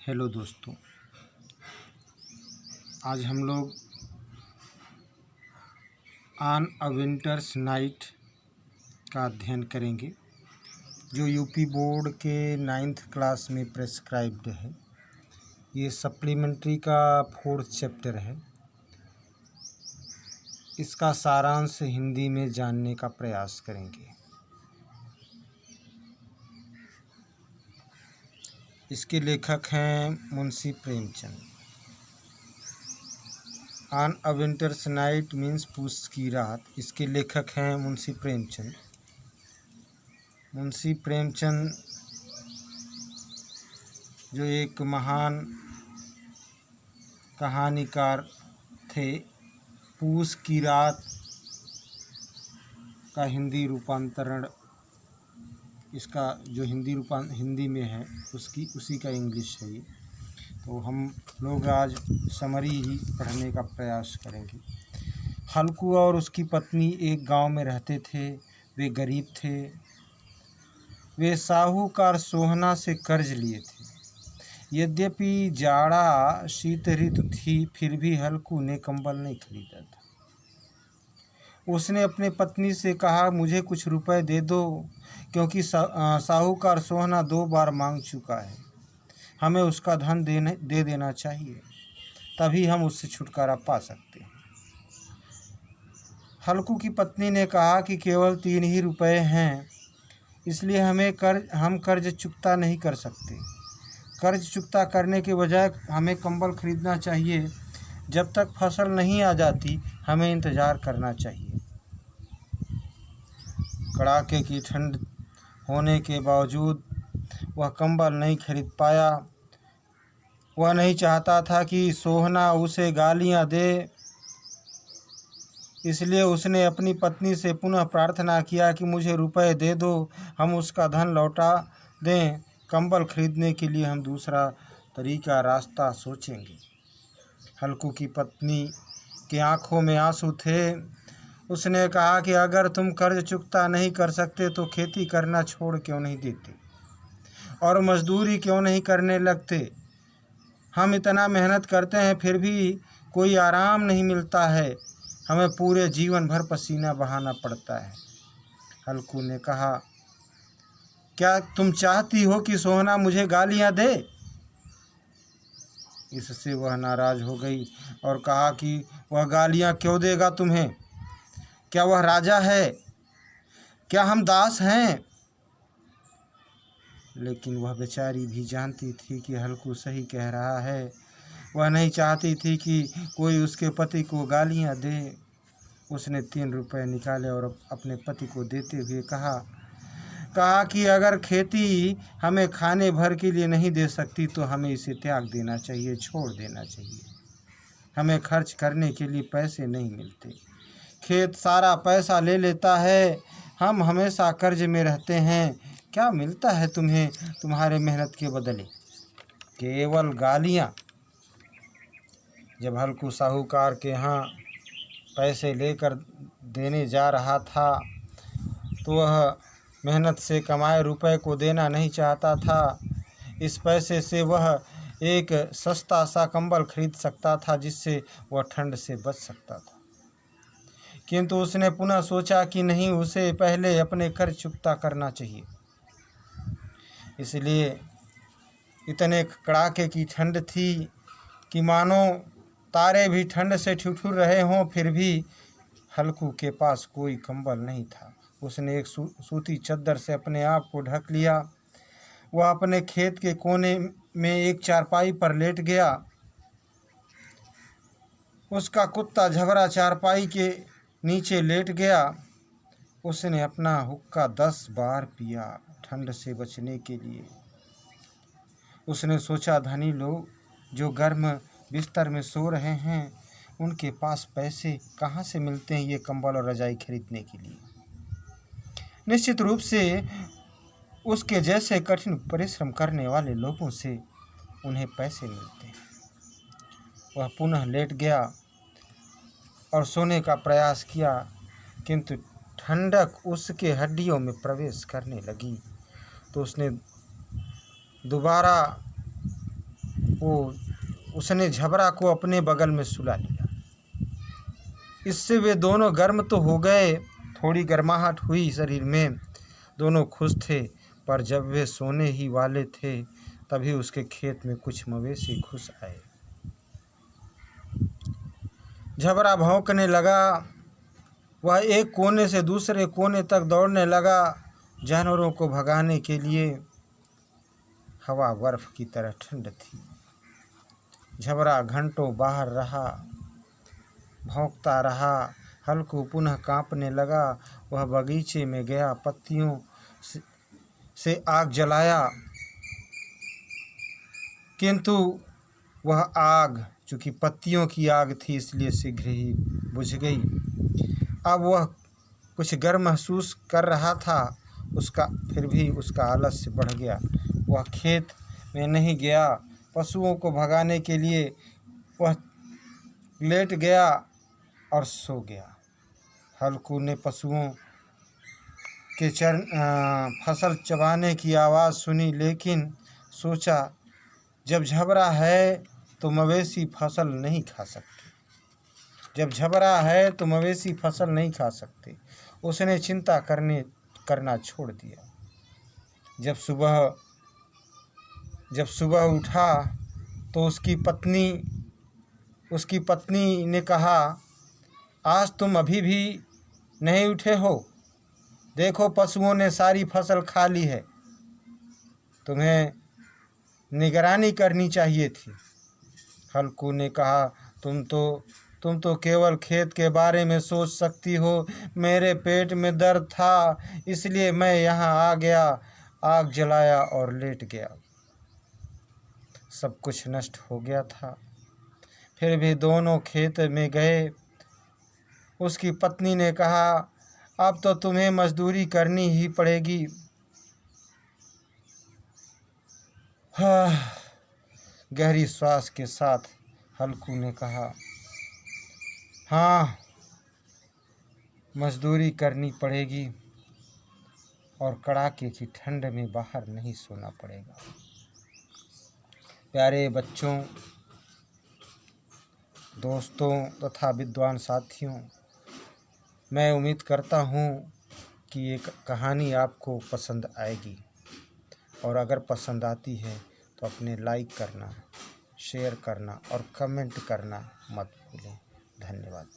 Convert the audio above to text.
Hello दोस्तों, आज हम लोग ऑन अ विंटर्स नाइट का अध्ययन करेंगे जो यूपी बोर्ड के 9th क्लास में प्रेस्क्राइब्ड है। ये सप्लीमेंट्री का 4th चैप्टर है। इसका सारांश हिंदी में जानने का प्रयास करेंगे। इसके लेखक हैं Munshi Premchand. On a winters night means पूस की रात। इसके लेखक हैं मुंशी प्रेमचंद। मुंशी प्रेमचंद जो एक महान कहानीकार थे। पूस की रात का हिंदी रूपांतरण, इसका जो हिंदी में है उसी का इंग्लिश है ये। तो हम लोग आज समरी ही पढ़ने का प्रयास करेंगे। हल्कू और उसकी पत्नी एक गांव में रहते थे। वे गरीब थे। वे साहूकार सोहना से कर्ज लिए थे। यद्यपि जाड़ा शीत ऋतु थी, फिर भी हल्कू ने कंबल नहीं खरीदा था। उसने अपने पत्नी से कहा, मुझे कुछ रुपए दे दो, क्योंकि साहूकार सोहना 2 बार मांग चुका है। हमें उसका धन दे देना चाहिए, तभी हम उससे छुटकारा पा सकते हैं। हल्कू की पत्नी ने कहा कि केवल 3 ही रुपए हैं, इसलिए हम कर्ज चुकता नहीं कर सकते। कर्ज चुकता करने के बजाय हमें कंबल खरीदना चाहिए। जब तक फसल नहीं आ जाती, हमें इंतज़ार करना चाहिए। कड़ाके की ठंड होने के बावजूद वह कंबल नहीं खरीद पाया। वह नहीं चाहता था कि सोहना उसे गालियां दे, इसलिए उसने अपनी पत्नी से पुनः प्रार्थना किया कि मुझे रुपए दे दो, हम उसका धन लौटा दें। कंबल खरीदने के लिए हम दूसरा रास्ता सोचेंगे। हल्कू की पत्नी की आंखों में आंसू थे। उसने कहा कि अगर तुम कर्ज चुकता नहीं कर सकते तो खेती करना छोड़ क्यों नहीं देते और मजदूरी क्यों नहीं करने लगते। हम इतना मेहनत करते हैं, फिर भी कोई आराम नहीं मिलता है। हमें पूरे जीवन भर पसीना बहाना पड़ता है। हल्कू ने कहा, क्या तुम चाहती हो कि सोहना मुझे गालियां दे? इससे वह नाराज हो गई और कहा कि वह गालियां क्यों देगा तुम्हें? क्या वह राजा है? क्या हम दास हैं? लेकिन वह बेचारी भी जानती थी कि हल्कू सही कह रहा है। वह नहीं चाहती थी कि कोई उसके पति को गालियां दे। उसने 3 रुपए निकाले और अपने पति को देते हुए कहा कि अगर खेती हमें खाने भर के लिए नहीं दे सकती तो हमें इसे त्याग देना चाहिए, छोड़ देना चाहिए। हमें खर्च करने के लिए पैसे नहीं मिलते। खेत सारा पैसा ले लेता है। हम हमेशा कर्ज में रहते हैं। क्या मिलता है तुम्हें तुम्हारे मेहनत के बदले? केवल गालियाँ। जब हल्कू साहूकार के यहाँ पैसे लेकर देने जा रहा था तो वह मेहनत से कमाए रुपए को देना नहीं चाहता था। इस पैसे से वह एक सस्ता सा कंबल खरीद सकता था, जिससे वह ठंड से बच सकता था। किंतु उसने पुनः सोचा कि नहीं, उसे पहले अपने कर्ज चुकता करना चाहिए। इसलिए इतने कड़ाके की ठंड थी कि मानो तारे भी ठंड से ठिठुर रहे हों, फिर भी हल्कू के पास कोई कंबल नहीं था। उसने एक सूती चद्दर से अपने आप को ढक लिया। वह अपने खेत के कोने में एक चारपाई पर लेट गया। उसका कुत्ता झबरा चारपाई के नीचे लेट गया। उसने अपना हुक्का 10 बार पिया ठंड से बचने के लिए। उसने सोचा, धनी लोग जो गर्म बिस्तर में सो रहे हैं, उनके पास पैसे कहाँ से मिलते हैं ये कंबल और रजाई खरीदने के लिए? निश्चित रूप से उसके जैसे कठिन परिश्रम करने वाले लोगों से उन्हें पैसे मिलते हैं। वह पुनः लेट गया और सोने का प्रयास किया, किंतु ठंडक उसके हड्डियों में प्रवेश करने लगी। तो उसने दोबारा उसने झबरा को अपने बगल में सुला लिया। इससे वे दोनों गर्म तो हो गए, थोड़ी गर्माहट हुई शरीर में, दोनों खुश थे। पर जब वे सोने ही वाले थे तभी उसके खेत में कुछ मवेशी घुस आए। झबरा भौंकने लगा। वह एक कोने से दूसरे कोने तक दौड़ने लगा जानवरों को भगाने के लिए। हवा बर्फ की तरह ठंड थी। झबरा घंटों बाहर रहा, भौंकता रहा। हल्कू पुनः कांपने लगा। वह बगीचे में गया, पत्तियों से आग जलाया, किंतु वह आग चूँकि पत्तियों की आग थी इसलिए शीघ्र ही बुझ गई। अब वह कुछ गर्म महसूस कर रहा था, फिर भी उसका आलस्य बढ़ गया। वह खेत में नहीं गया। पशुओं को भगाने के लिए वह लेट गया और सो गया। हल्कू ने पशुओं के फसल चबाने की आवाज़ सुनी, लेकिन सोचा जब झबरा है तो मवेशी फसल नहीं खा सकते। उसने चिंता करना छोड़ दिया। जब सुबह उठा तो उसकी पत्नी ने कहा, आज तुम अभी भी नहीं उठे हो? देखो पशुओं ने सारी फसल खा ली है। तुम्हें निगरानी करनी चाहिए थी। हल्कू ने कहा, तुम तो केवल खेत के बारे में सोच सकती हो। मेरे पेट में दर्द था इसलिए मैं यहाँ आ गया, आग जलाया और लेट गया। सब कुछ नष्ट हो गया था। फिर भी दोनों खेत में गए। उसकी पत्नी ने कहा, अब तो तुम्हें मजदूरी करनी ही पड़ेगी। गहरी श्वास के साथ हल्कू ने कहा, हाँ मजदूरी करनी पड़ेगी और कड़ाके की ठंड में बाहर नहीं सोना पड़ेगा। प्यारे बच्चों, दोस्तों तथा विद्वान साथियों, मैं उम्मीद करता हूँ कि ये कहानी आपको पसंद आएगी, और अगर पसंद आती है तो अपने लाइक करना, शेयर करना और कमेंट करना मत भूलें। धन्यवाद।